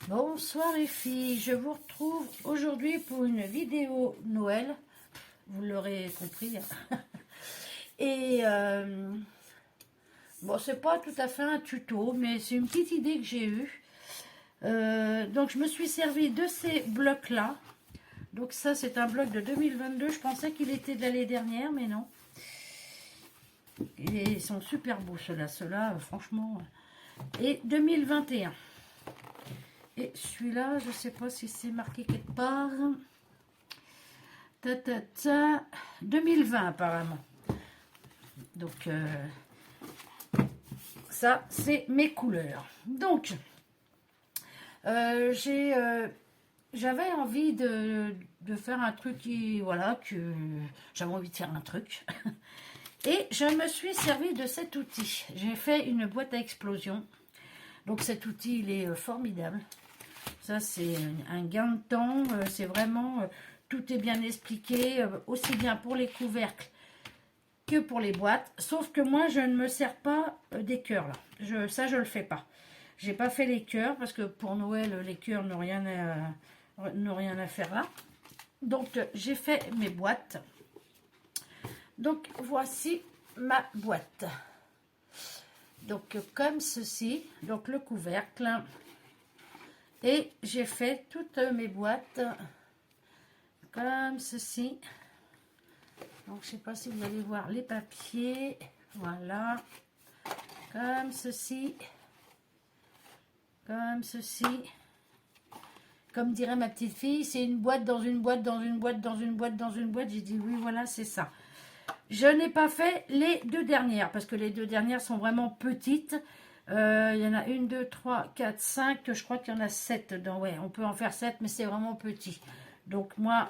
Bonsoir les filles, je vous retrouve aujourd'hui pour une vidéo Noël, vous l'aurez compris. Et bon, c'est pas tout à fait un tuto, mais c'est une petite idée que j'ai eue. Donc je me suis servi de ces blocs là. Donc ça c'est un bloc de 2022, je pensais qu'il était de l'année dernière, mais non. Et ils sont super beaux ceux-là, franchement. Et 2021. Et celui-là, je sais pas si c'est marqué quelque part. 2020 apparemment. Donc ça c'est mes couleurs. Donc j'avais envie de faire un truc qui, voilà, que j'avais envie de faire un truc. Et je me suis servi de cet outil. J'ai fait une boîte à explosion. Donc cet outil il est formidable. Ça c'est un gain de temps. C'est vraiment, tout est bien expliqué, aussi bien pour les couvercles que pour les boîtes. Sauf que moi je ne me sers pas des cœurs là. Ça je le fais pas. J'ai pas fait les cœurs parce que pour Noël les cœurs n'ont rien à faire là. Donc j'ai fait mes boîtes. Donc voici ma boîte. Donc comme ceci, donc le couvercle. Et j'ai fait toutes mes boîtes comme ceci. Donc je sais pas si vous allez voir les papiers. Voilà. Comme ceci. Comme ceci. Comme dirait ma petite fille, c'est une boîte dans une boîte, dans une boîte, dans une boîte, dans une boîte. J'ai dit oui, voilà, c'est ça. Je n'ai pas fait les deux dernières, parce que les deux dernières sont vraiment petites. Il y en a 1, 2, 3, 4, 5, je crois qu'il y en a 7 dedans. Ouais, on peut en faire 7, mais c'est vraiment petit. Donc moi,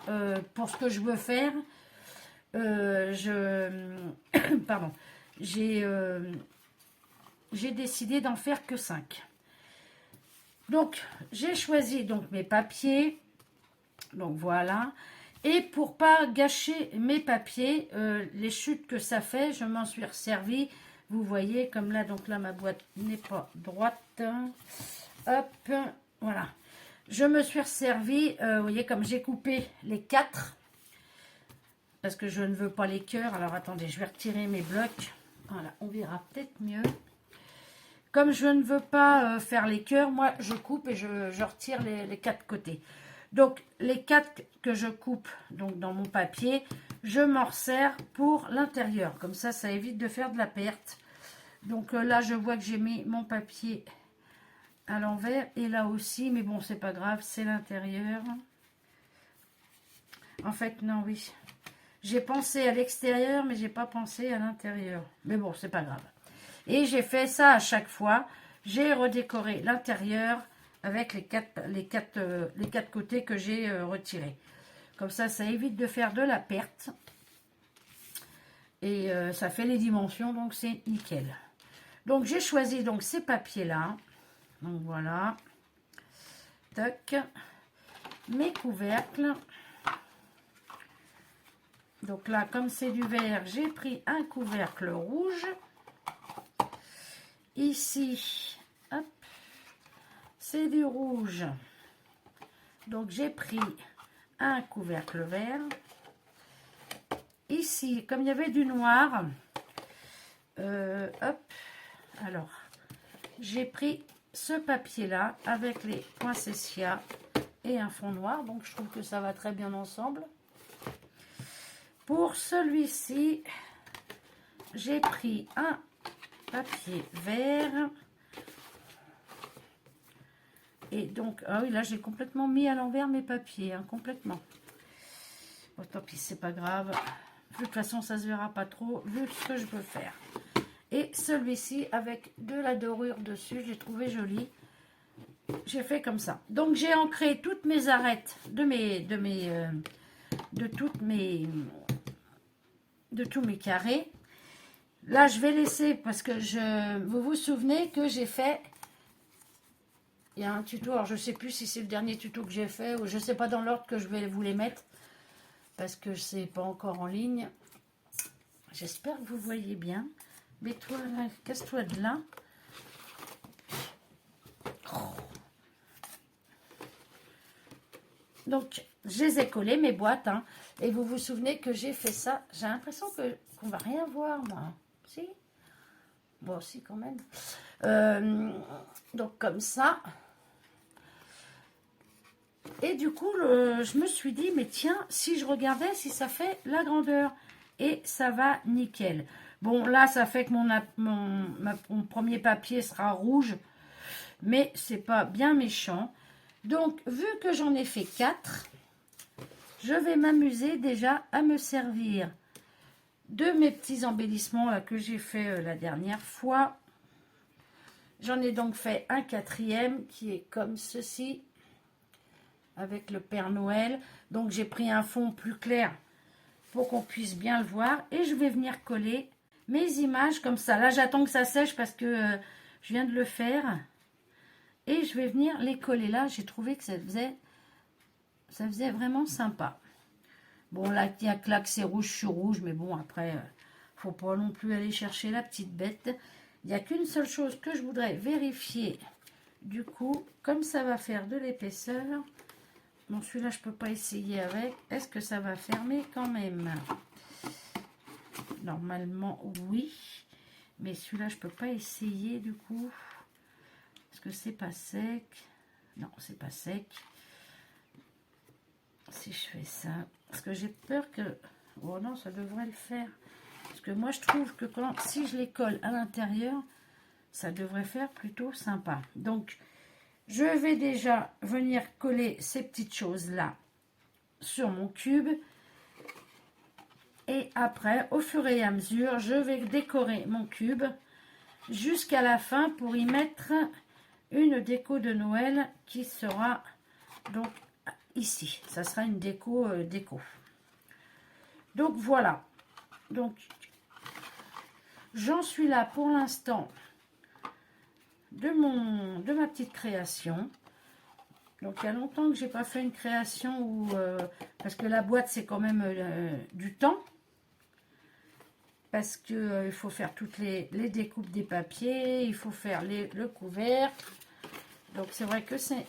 pour ce que je veux faire, pardon, j'ai décidé d'en faire que 5. Donc, j'ai choisi donc mes papiers. Donc, voilà. Et pour pas gâcher mes papiers, les chutes que ça fait, je m'en suis resservi. Vous voyez, comme là, donc là, ma boîte n'est pas droite. Hop, voilà. Je me suis resservi, vous voyez, comme j'ai coupé les 4. Parce que je ne veux pas les cœurs. Alors, attendez, je vais retirer mes blocs. Voilà, on verra peut-être mieux. Comme je ne veux pas faire les cœurs, moi je coupe et je retire les 4 côtés. Donc les 4 que je coupe donc dans mon papier, je m'en resserre pour l'intérieur. Comme ça évite de faire de la perte. Donc là je vois que j'ai mis mon papier à l'envers et là aussi, mais bon c'est pas grave, c'est l'intérieur. En fait non, oui. J'ai pensé à l'extérieur mais j'ai pas pensé à l'intérieur. Mais bon c'est pas grave. Et j'ai fait ça à chaque fois. J'ai redécoré l'intérieur avec les quatre côtés que j'ai retirés. Comme ça évite de faire de la perte. Et ça fait les dimensions, donc c'est nickel. Donc j'ai choisi donc ces papiers-là. Donc voilà. Tac. Mes couvercles. Donc là, comme c'est du vert, j'ai pris un couvercle rouge. Ici, hop, c'est du rouge. Donc, j'ai pris un couvercle vert. Ici, comme il y avait du noir, hop, alors, j'ai pris ce papier-là avec les poinsettias et un fond noir. Donc, je trouve que ça va très bien ensemble. Pour celui-ci, j'ai pris un papier vert. Et donc, ah oui, là, j'ai complètement mis à l'envers mes papiers, hein, complètement. Bon, tant pis, c'est pas grave. De toute façon, ça se verra pas trop, vu ce que je peux faire. Et celui-ci, avec de la dorure dessus, j'ai trouvé joli. J'ai fait comme ça. Donc, j'ai ancré toutes mes arêtes de tous mes carrés. Là, je vais laisser, parce que vous vous souvenez que j'ai fait... Il y a un tuto, alors je ne sais plus si c'est le dernier tuto que j'ai fait, ou je ne sais pas dans l'ordre que je vais vous les mettre, parce que je ne sais pas encore en ligne. J'espère que vous voyez bien. Mets-toi là, casse-toi de là. Oh. Donc, je les ai collées, mes boîtes. Hein, et vous vous souvenez que j'ai fait ça. J'ai l'impression qu'on va rien voir, moi. Si? Bon, si, quand même. Donc, comme ça. Et du coup, je me suis dit, mais tiens, si je regardais, si ça fait la grandeur. Et ça va nickel. Bon, là, ça fait que mon premier papier sera rouge. Mais c'est pas bien méchant. Donc, vu que j'en ai fait 4, je vais m'amuser déjà à me servir de mes petits embellissements là, que j'ai fait la dernière fois. J'en ai donc fait un 4e qui est comme ceci, avec le Père Noël. Donc, j'ai pris un fond plus clair pour qu'on puisse bien le voir. Et je vais venir coller mes images comme ça. Là, j'attends que ça sèche parce que je viens de le faire. Et je vais venir les coller là. J'ai trouvé que ça faisait vraiment sympa. Bon, là, il y a que là que c'est rouge sur rouge. Mais bon, après, faut pas non plus aller chercher la petite bête. Il n'y a qu'une seule chose que je voudrais vérifier. Du coup, comme ça va faire de l'épaisseur. Bon, celui-là, je peux pas essayer avec. Est-ce que ça va fermer quand même? Normalement, oui. Mais celui-là, je peux pas essayer du coup. Est-ce que c'est pas sec? Non, c'est pas sec. Si je fais ça, parce que j'ai peur que... Oh non, ça devrait le faire. Parce que moi, je trouve que si je les colle à l'intérieur, ça devrait faire plutôt sympa. Donc, je vais déjà venir coller ces petites choses-là sur mon cube. Et après, au fur et à mesure, je vais décorer mon cube jusqu'à la fin pour y mettre une déco de Noël qui sera donc ici. Ça sera une déco déco. Donc voilà. Donc j'en suis là pour l'instant de ma petite création. Donc il y a longtemps que j'ai pas fait une création où parce que la boîte c'est quand même du temps. Parce que il faut faire toutes les découpes des papiers, il faut faire le couvercle. Donc c'est vrai que c'est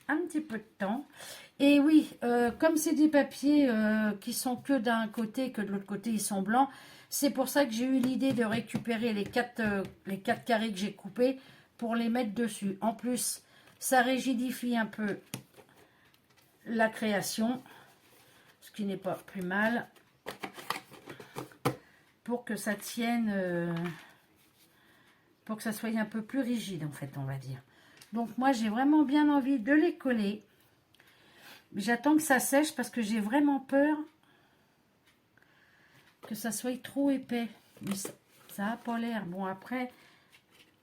un petit peu de temps. Et oui, comme c'est des papiers qui sont que d'un côté, que de l'autre côté ils sont blancs, c'est pour ça que j'ai eu l'idée de récupérer les quatre carrés que j'ai coupés pour les mettre dessus. En plus, ça rigidifie un peu la création, ce qui n'est pas plus mal, pour que ça tienne, pour que ça soit un peu plus rigide en fait, on va dire. Donc moi j'ai vraiment bien envie de les coller. J'attends que ça sèche parce que j'ai vraiment peur que ça soit trop épais. Mais ça n'a pas l'air. Bon après,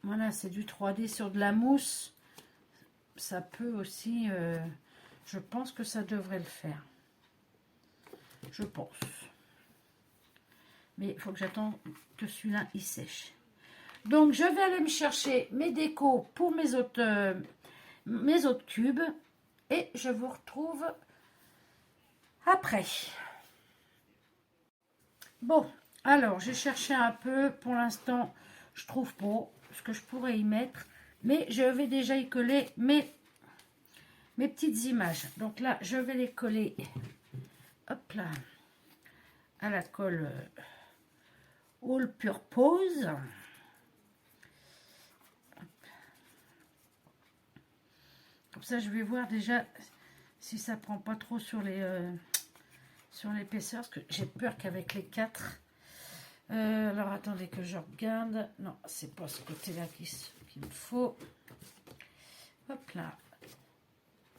voilà, c'est du 3D sur de la mousse. Ça peut aussi, je pense que ça devrait le faire. Je pense. Mais il faut que j'attende que celui-là il sèche. Donc je vais aller me chercher mes décos pour mes autres cubes. Et je vous retrouve après. Bon, alors j'ai cherché un peu. Pour l'instant, je trouve pas ce que je pourrais y mettre. Mais je vais déjà y coller mes petites images. Donc là, je vais les coller. Hop là. À la colle All Purpose. Comme ça, je vais voir déjà si ça prend pas trop sur l'épaisseur, parce que j'ai peur qu'avec les 4. Alors attendez que je regarde. Non, c'est pas ce côté-là qu'il me faut. Hop là.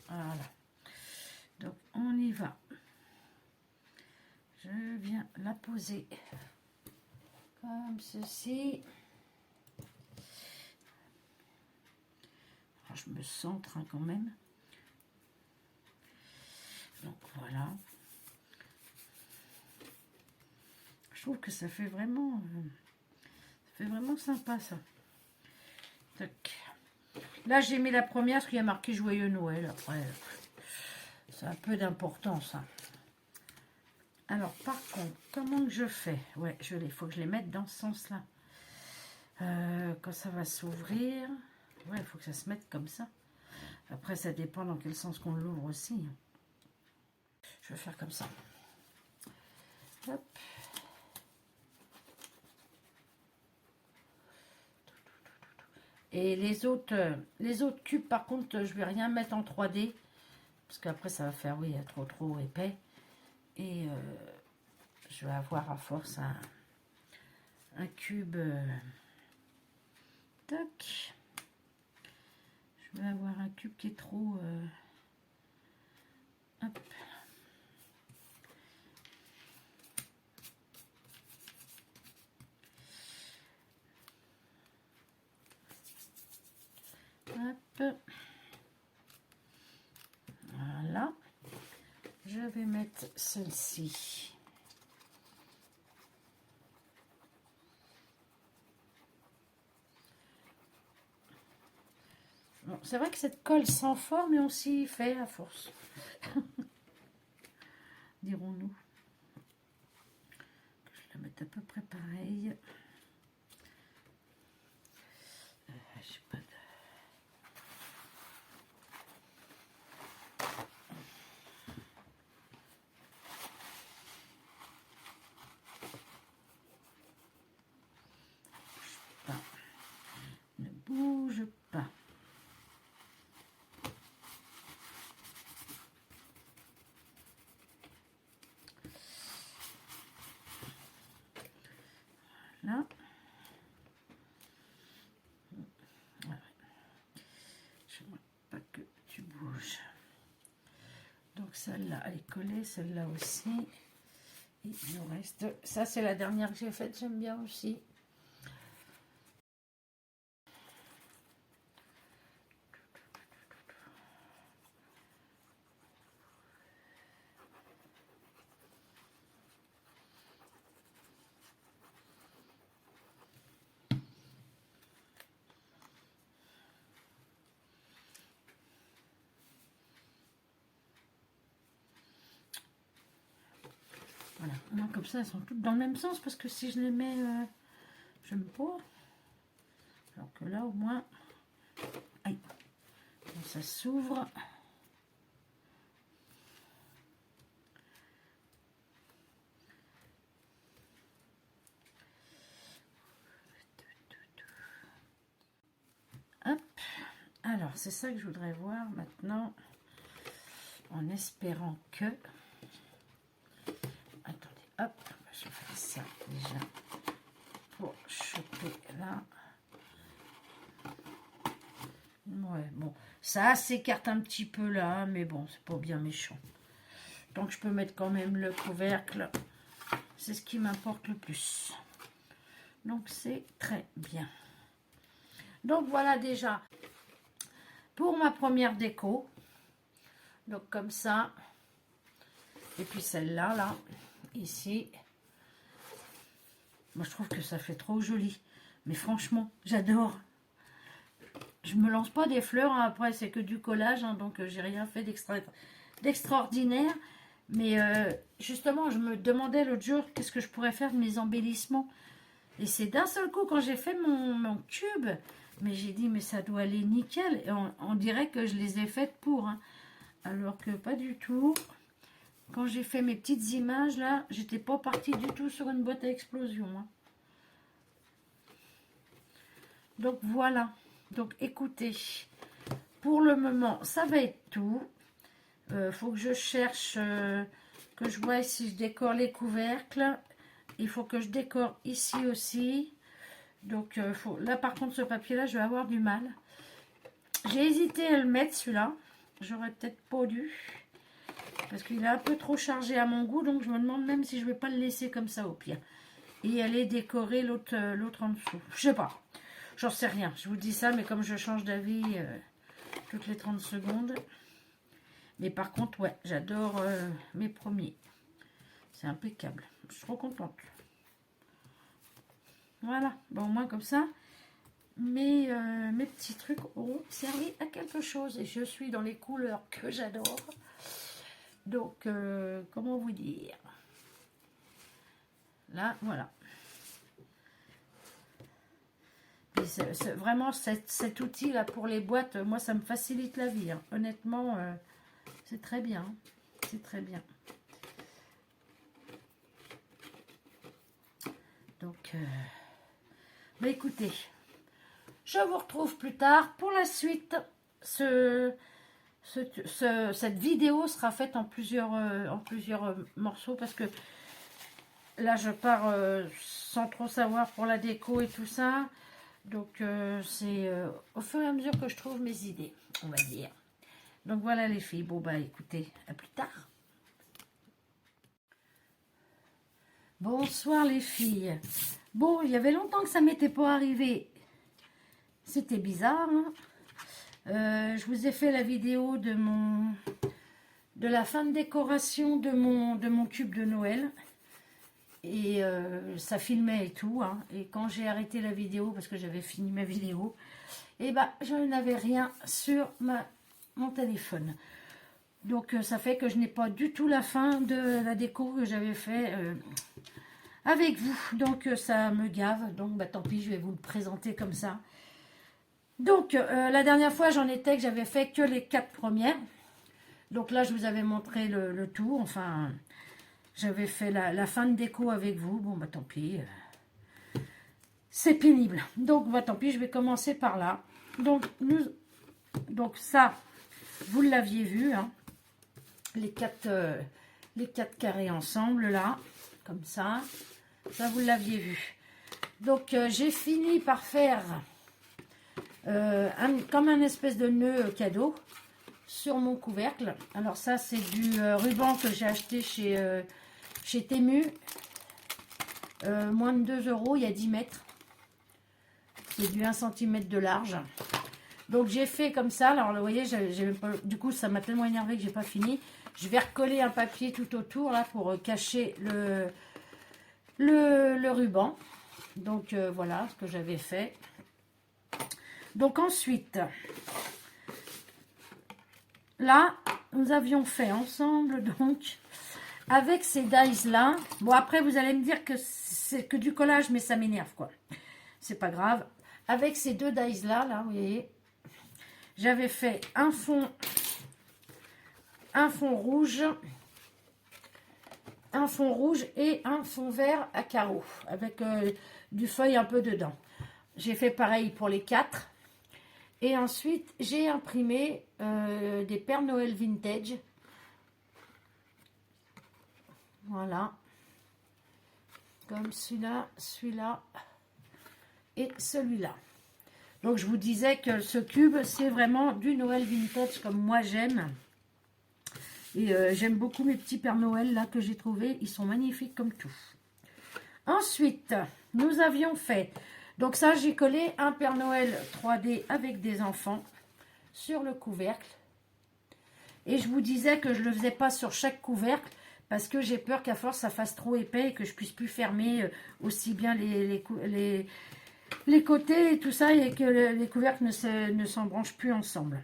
Voilà. Donc on y va. Je viens la poser comme ceci. Alors, je me centre quand même. Donc voilà. Je trouve que ça fait vraiment sympa ça. Tac. Là j'ai mis la première parce qu'il y a marqué Joyeux Noël. Après, c'est un peu d'importance. Hein. Alors par contre, comment que je fais? Ouais, il faut que je les mette dans ce sens-là. Quand ça va s'ouvrir, ouais, il faut que ça se mette comme ça. Après, ça dépend dans quel sens qu'on l'ouvre aussi. Je vais faire comme ça. Hop. Et les autres cubes, par contre, je vais rien mettre en 3D. Parce qu'après, ça va faire, oui, trop épais. Et je vais avoir à force un cube. Tac. Je vais avoir un cube qui est trop... hop. Hop. Voilà. Je vais mettre celle-ci. Bon, c'est vrai que cette colle sans forme, et on s'y fait à force. Dirons-nous. Je vais la mettre à peu près pareil. Je sais pas de... Ne bouge pas. Là. Je ne veux pas que tu bouges. Donc celle-là, elle est collée, celle-là aussi. Et il nous reste... Ça, c'est la dernière que j'ai faite, j'aime bien aussi. Voilà, moi, comme ça, elles sont toutes dans le même sens, parce que si je les mets, j'aime pas. Alors que là, au moins, aïe, bon, ça s'ouvre. Hop, alors, c'est ça que je voudrais voir maintenant, en espérant que... Attendez, hop, je vais faire ça déjà, pour choper là. Ouais, bon, ça s'écarte un petit peu là, mais bon, c'est pas bien méchant. Donc je peux mettre quand même le couvercle, c'est ce qui m'importe le plus. Donc c'est très bien. Donc voilà déjà pour ma première déco. Donc comme ça. Et puis celle-là, là, ici. Moi je trouve que ça fait trop joli. Mais franchement, j'adore. Je me lance pas des fleurs, hein. Après c'est que du collage, hein, donc j'ai rien fait d'extraordinaire. Mais justement, je me demandais l'autre jour qu'est-ce que je pourrais faire de mes embellissements. Et c'est d'un seul coup, quand j'ai fait mon cube, mais j'ai dit, mais ça doit aller nickel. Et on dirait que je les ai faites pour. Hein. Alors que pas du tout. Quand j'ai fait mes petites images, là, j'étais pas partie du tout sur une boîte à explosion. Hein. Donc voilà. Donc écoutez, pour le moment, ça va être tout. Faut que je cherche, que je vois si je décore les couvercles. Il faut que je décore ici aussi. Donc là par contre ce papier là je vais avoir du mal. J'ai hésité à le mettre celui-là. J'aurais peut-être pas dû. Parce qu'il est un peu trop chargé à mon goût. Donc je me demande même si je vais pas le laisser comme ça au pire. Et aller décorer l'autre en dessous. Je sais pas. J'en sais rien. Je vous dis ça mais comme je change d'avis toutes les 30 secondes. Mais par contre ouais j'adore mes premiers. C'est impeccable. Je suis trop contente. Voilà, bon, au moins comme ça, mes petits trucs auront servi à quelque chose. Et je suis dans les couleurs que j'adore. Donc, comment vous dire? Là, voilà. vraiment cet outil-là pour les boîtes, moi, ça me facilite la vie. Hein. Honnêtement, c'est très bien. C'est très bien. Donc, bah écoutez, je vous retrouve plus tard. Pour la suite, cette vidéo sera faite en plusieurs morceaux parce que là, je pars sans trop savoir pour la déco et tout ça. Donc, c'est au fur et à mesure que je trouve mes idées, on va dire. Donc, voilà les filles. Bon, bah écoutez, à plus tard. Bonsoir les filles. Bon, il y avait longtemps que ça m'était pas arrivé. C'était bizarre. Hein, je vous ai fait la vidéo de la fin de décoration de mon cube de Noël. Et ça filmait et tout. Hein. Et quand j'ai arrêté la vidéo, parce que j'avais fini ma vidéo, et ben je n'avais rien sur mon téléphone. Donc ça fait que je n'ai pas du tout la fin de la déco que j'avais fait avec vous. Donc ça me gave. Donc bah, tant pis, je vais vous le présenter comme ça. Donc la dernière fois j'en étais que j'avais fait que les 4 premières. Donc là je vous avais montré le tout. Enfin j'avais fait la fin de déco avec vous. Bon bah tant pis. C'est pénible. Donc bah tant pis, je vais commencer par là. Donc ça, vous l'aviez vu. Hein. Les quatre carrés ensemble là, comme ça vous l'aviez vu. Donc j'ai fini par faire comme un espèce de nœud cadeau sur mon couvercle. Alors ça c'est du ruban que j'ai acheté chez Temu, moins de 2 €, il y a 10 mètres, c'est du 1 cm de large. Donc j'ai fait comme ça. Alors vous voyez, du coup ça m'a tellement énervé que j'ai pas fini. Je vais recoller un papier tout autour là pour cacher le ruban. Donc voilà ce que j'avais fait. Donc ensuite, là nous avions fait ensemble donc avec ces dies là. Bon après vous allez me dire que c'est que du collage, mais ça m'énerve quoi. C'est pas grave. Avec ces deux dies là, vous voyez, j'avais fait un fond rouge, et un fond vert à carreaux avec du feuille un peu dedans. J'ai fait pareil pour les 4. Et ensuite, j'ai imprimé des Pères Noël vintage. Voilà. Comme celui-là et celui-là. Donc, je vous disais que ce cube, c'est vraiment du Noël vintage comme moi j'aime. Et j'aime beaucoup mes petits Pères Noël là que j'ai trouvés. Ils sont magnifiques comme tout. Ensuite, nous avions fait... Donc ça, j'ai collé un Père Noël 3D avec des enfants sur le couvercle. Et je vous disais que je ne le faisais pas sur chaque couvercle parce que j'ai peur qu'à force ça fasse trop épais et que je puisse plus fermer aussi bien les côtés et tout ça, et que les couvercles ne s'embranchent plus ensemble.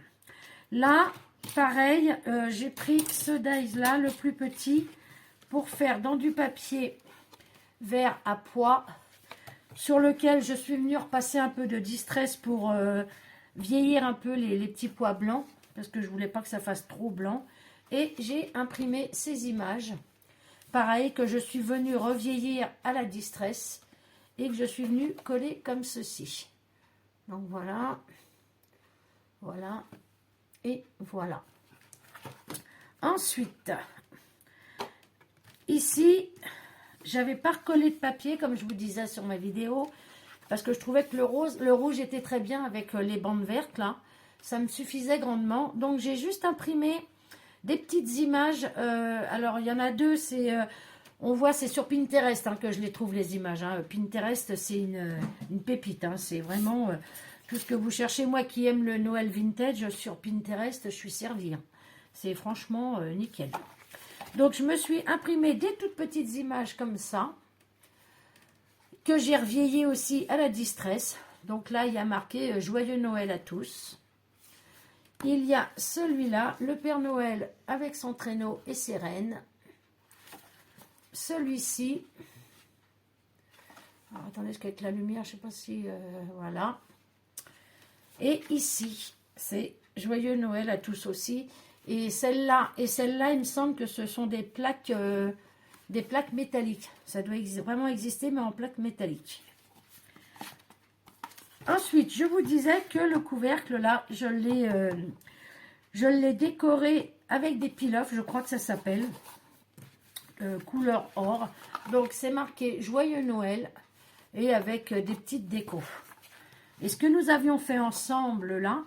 Là, pareil, j'ai pris ce dies là, le plus petit, pour faire dans du papier vert à pois, sur lequel je suis venue repasser un peu de distress pour vieillir un peu les petits pois blancs, parce que je voulais pas que ça fasse trop blanc. Et j'ai imprimé ces images, pareil, que je suis venue revieillir à la distress et que je suis venue coller comme ceci. Donc voilà, voilà et voilà. Ensuite, ici, j'avais pas recollé de papier comme je vous disais sur ma vidéo, parce que je trouvais que le rouge était très bien avec les bandes vertes là, ça me suffisait grandement. Donc j'ai juste imprimé des petites images. Alors il y en a deux, c'est on voit, c'est sur Pinterest hein, que je les trouve les images. Hein. Pinterest c'est une pépite, hein. C'est vraiment tout ce que vous cherchez. Moi qui aime le Noël vintage, sur Pinterest je suis servie. Hein. C'est franchement nickel. Donc, je me suis imprimé des toutes petites images comme ça, que j'ai revieillies aussi à la distress. Donc là, il y a marqué « Joyeux Noël à tous ». Il y a celui-là, le Père Noël avec son traîneau et ses rennes. Celui-ci. Alors, attendez, parce qu'avec la lumière, je ne sais pas si... voilà. Et ici, c'est Joyeux Noël à tous aussi. Et celle-là, il me semble que ce sont des plaques métalliques. Ça doit vraiment exister, mais en plaques métalliques. Ensuite, je vous disais que le couvercle, là, je l'ai décoré avec des peel-off, je crois que ça s'appelle, couleur or. Donc, c'est marqué Joyeux Noël et avec des petites décos. Et ce que nous avions fait ensemble, là,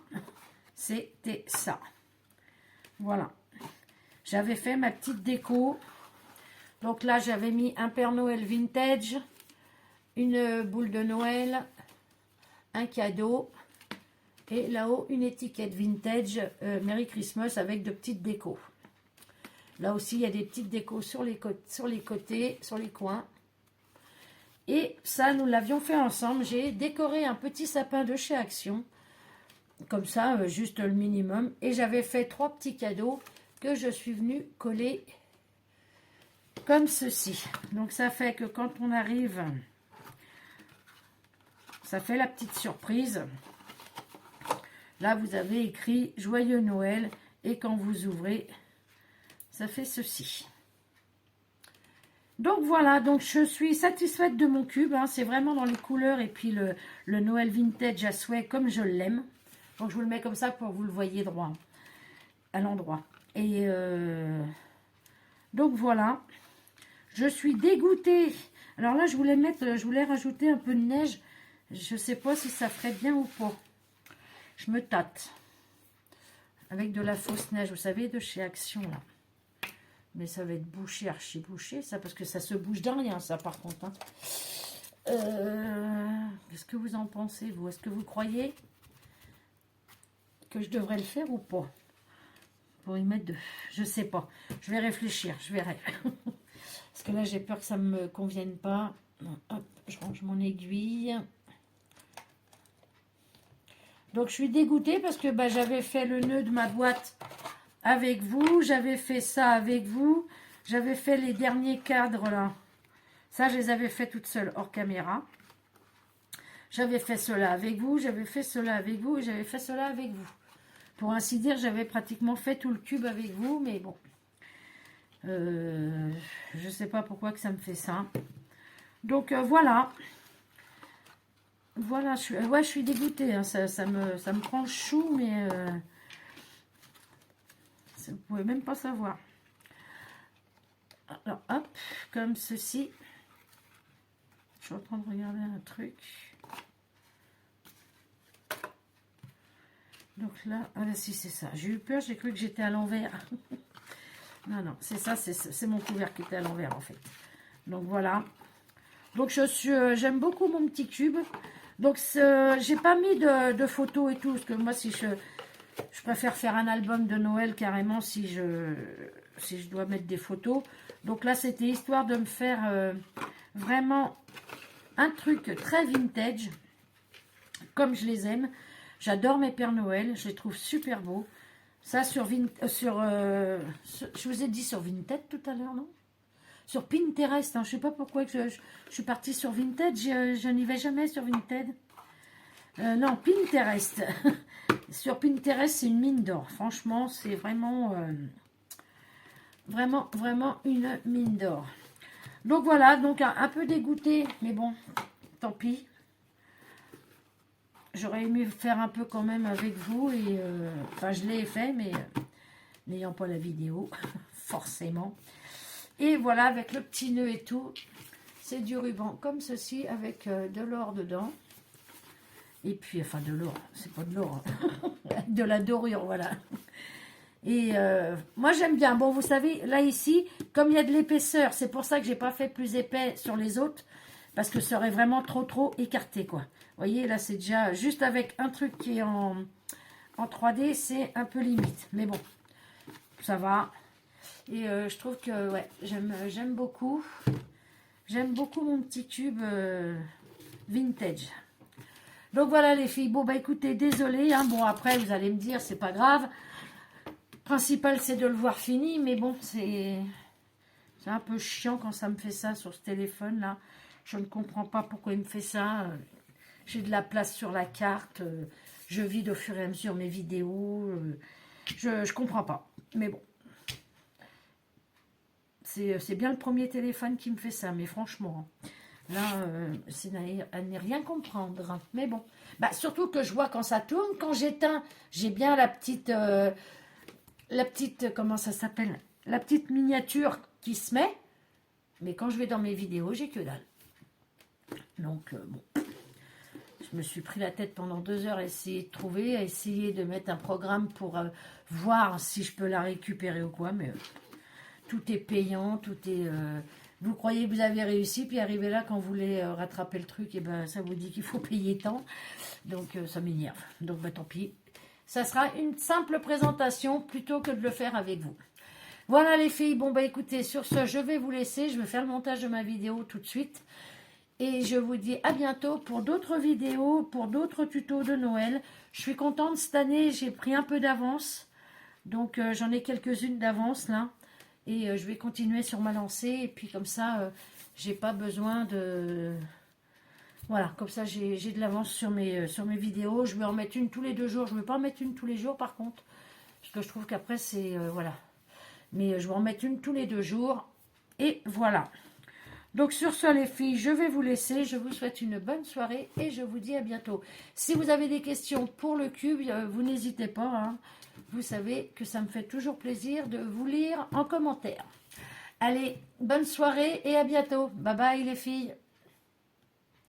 c'était ça. Voilà. J'avais fait ma petite déco. Donc là, j'avais mis un Père Noël vintage, une boule de Noël, un cadeau et là-haut une étiquette vintage Merry Christmas avec de petites décos. Là aussi il y a des petites décos sur les côtés, sur les coins. Et ça nous l'avions fait ensemble. J'ai décoré un petit sapin de chez Action, comme ça, juste le minimum. Et j'avais fait 3 petits cadeaux que je suis venue coller comme ceci. Donc ça fait que quand on arrive, ça fait la petite surprise. Là, vous avez écrit Joyeux Noël. Et quand vous ouvrez, ça fait ceci. Donc voilà, donc je suis satisfaite de mon cube. Hein, c'est vraiment dans les couleurs et puis le Noël vintage à souhait comme je l'aime. Donc je vous le mets comme ça pour que vous le voyez droit à l'endroit. Et donc voilà. Je suis dégoûtée. Alors là, je voulais rajouter un peu de neige. Je ne sais pas si ça ferait bien ou pas. Je me tâte. Avec de la fausse neige, vous savez, de chez Action, là. Mais ça va être bouché, archi bouché, ça, parce que ça se bouge de rien, ça, par contre. Hein. Qu'est-ce que vous en pensez, vous? Est-ce que vous croyez que je devrais le faire ou pas? Pour y mettre de... Je sais pas. Je vais réfléchir, je verrai. Parce que là, j'ai peur que ça ne me convienne pas. Hop, je range mon aiguille. Donc, je suis dégoûtée parce que bah, j'avais fait le nœud de ma boîte avec vous. J'avais fait ça avec vous. J'avais fait les derniers cadres, là. Ça, je les avais fait toutes seules, hors caméra. J'avais fait cela avec vous. J'avais fait cela avec vous. Et j'avais fait cela avec vous. Pour ainsi dire, j'avais pratiquement fait tout le cube avec vous. Mais bon. Je sais pas pourquoi que ça me fait ça. Donc, voilà. Voilà, je suis dégoûtée, hein. Ça me prend le chou, mais vous pouvez même pas savoir. Alors, hop, comme ceci. Je suis en train de regarder un truc. Donc là, ah là, si c'est ça. J'ai eu peur, j'ai cru que j'étais à l'envers. Non, non, c'est ça, c'est mon couvert qui était à l'envers, en fait. Donc voilà. Donc j'aime beaucoup mon petit cube. Donc j'ai pas mis de photos et tout, parce que moi si je préfère faire un album de Noël carrément si je dois mettre des photos. Donc là c'était histoire de me faire vraiment un truc très vintage, comme je les aime. J'adore mes Pères Noël, je les trouve super beaux. Ça je vous ai dit sur Vinted tout à l'heure, non? Sur Pinterest, hein. Je ne sais pas pourquoi que je suis partie sur Vinted, je n'y vais jamais sur Vinted. Non, Pinterest. Sur Pinterest, c'est une mine d'or. Franchement, c'est vraiment, vraiment une mine d'or. Donc voilà, donc un peu dégoûté, mais bon, tant pis. J'aurais aimé faire un peu quand même avec vous, et enfin je l'ai fait, mais n'ayant pas la vidéo, forcément. Et voilà, avec le petit nœud et tout, c'est du ruban comme ceci, avec de l'or dedans. Et puis, enfin de l'or, c'est pas de l'or, hein. De la dorure, voilà. Et moi j'aime bien. Bon, vous savez, là ici, comme il y a de l'épaisseur, c'est pour ça que j'ai pas fait plus épais sur les autres, parce que ça aurait vraiment trop écarté, quoi. Vous voyez, là c'est déjà, juste avec un truc qui est en 3D, c'est un peu limite. Mais bon, ça va. Et je trouve que, ouais, j'aime beaucoup. J'aime beaucoup mon petit cube vintage. Donc voilà les filles. Bon, bah écoutez, désolé. Hein. Bon, après, vous allez me dire, c'est pas grave. Le principal, c'est de le voir fini. Mais bon, c'est un peu chiant quand ça me fait ça sur ce téléphone-là. Je ne comprends pas pourquoi il me fait ça. J'ai de la place sur la carte. je vide au fur et à mesure mes vidéos. Je comprends pas. Mais bon. C'est bien le premier téléphone qui me fait ça, mais franchement, là, c'est à ne rien comprendre. Mais bon, bah, surtout que je vois quand ça tourne, quand j'éteins, j'ai bien la petite, comment ça s'appelle? La petite miniature qui se met, mais quand je vais dans mes vidéos, j'ai que dalle. Donc, bon, je me suis pris la tête pendant 2 heures à essayer de trouver, à essayer de mettre un programme pour voir si je peux la récupérer ou quoi, mais tout est payant, tout est... vous croyez que vous avez réussi, puis arrivé là, quand vous voulez rattraper le truc, et ben ça vous dit qu'il faut payer tant, donc ça m'énerve. Donc ben, tant pis, ça sera une simple présentation plutôt que de le faire avec vous. Voilà les filles, bon bah écoutez, sur ce, je vais vous laisser, je vais faire le montage de ma vidéo tout de suite. Et je vous dis à bientôt pour d'autres vidéos, pour d'autres tutos de Noël. Je suis contente, cette année, j'ai pris un peu d'avance. Donc j'en ai quelques-unes d'avance là. Et je vais continuer sur ma lancée. Et puis comme ça, j'ai pas besoin de... Voilà, comme ça j'ai de l'avance sur mes vidéos. Je vais en mettre une tous les 2 jours. Je ne vais pas en mettre une tous les jours par contre. Parce que je trouve qu'après c'est... voilà. Mais je vais en mettre une tous les 2 jours. Et voilà. Donc sur ce les filles, je vais vous laisser. Je vous souhaite une bonne soirée et je vous dis à bientôt. Si vous avez des questions pour le cube, vous n'hésitez pas. Hein. Vous savez que ça me fait toujours plaisir de vous lire en commentaire. Allez, bonne soirée et à bientôt. Bye bye les filles.